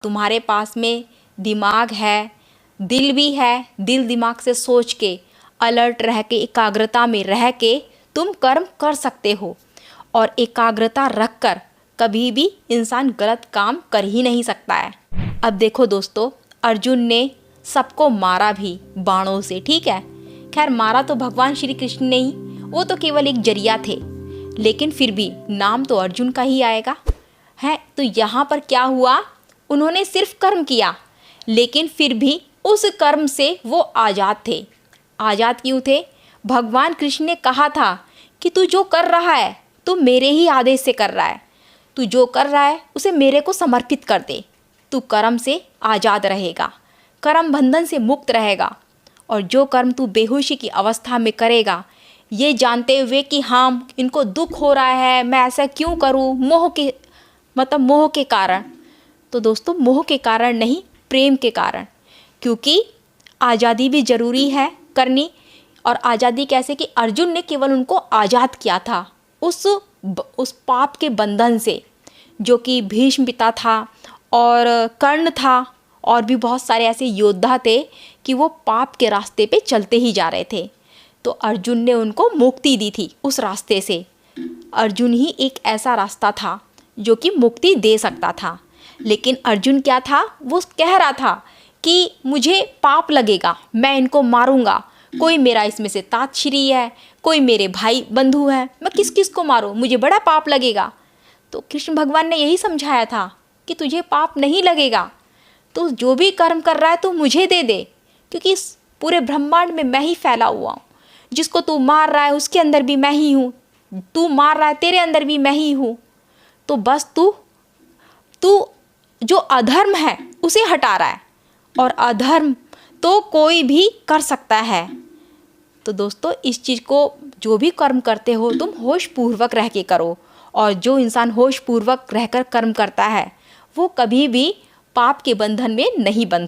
तुम्हारे पास में दिमाग है, दिल भी है, दिल दिमाग से सोच के अलर्ट रह के एकाग्रता में रह के तुम कर्म कर सकते हो। और एकाग्रता रखकर कभी भी इंसान गलत काम कर ही नहीं सकता है। अब देखो दोस्तों, अर्जुन ने सबको मारा भी बाणों से, ठीक है। खैर मारा तो भगवान श्री कृष्ण ने ही, वो तो केवल एक जरिया थे, लेकिन फिर भी नाम तो अर्जुन का ही आएगा है। तो यहाँ पर क्या हुआ, उन्होंने सिर्फ कर्म किया, लेकिन फिर भी उस कर्म से वो आज़ाद थे। आज़ाद क्यों थे? भगवान कृष्ण ने कहा था कि तू जो कर रहा है तू मेरे ही आदेश से कर रहा है, तू जो कर रहा है उसे मेरे को समर्पित कर दे, तू कर्म से आज़ाद रहेगा, कर्म बंधन से मुक्त रहेगा। और जो कर्म तू बेहोशी की अवस्था में करेगा, ये जानते हुए कि हाँ इनको दुख हो रहा है, मैं ऐसा क्यों करूँ, मोह के कारण। तो दोस्तों मोह के कारण नहीं, प्रेम के कारण, क्योंकि आज़ादी भी ज़रूरी है करनी। और आज़ादी कैसे कि अर्जुन ने केवल उनको आज़ाद किया था उस पाप के बंधन से, जो कि भीष्म पिता था और कर्ण था और भी बहुत सारे ऐसे योद्धा थे कि वो पाप के रास्ते पे चलते ही जा रहे थे। तो अर्जुन ने उनको मुक्ति दी थी उस रास्ते से। अर्जुन ही एक ऐसा रास्ता था जो कि मुक्ति दे सकता था। लेकिन अर्जुन क्या था, वो कह रहा था कि मुझे पाप लगेगा, मैं इनको मारूंगा, कोई मेरा इसमें से तातश्री है, कोई मेरे भाई बंधु है, मैं किस किस को मारूं, मुझे बड़ा पाप लगेगा। तो कृष्ण भगवान ने यही समझाया था कि तुझे पाप नहीं लगेगा, तो जो भी कर्म कर रहा है तो मुझे दे दे, क्योंकि इस पूरे ब्रह्मांड में मैं ही फैला हुआ हूँ। जिसको तू मार रहा है उसके अंदर भी मैं ही हूँ, तू मार रहा है तेरे अंदर भी मैं ही हूँ। तो बस तू जो अधर्म है उसे हटा रहा है, और अधर्म तो कोई भी कर सकता है। तो दोस्तों इस चीज़ को, जो भी कर्म करते हो तुम होश पूर्वक रह के करो। और जो इंसान होश पूर्वक रहकर कर्म करता है वो कभी भी पाप के बंधन में नहीं बंधता।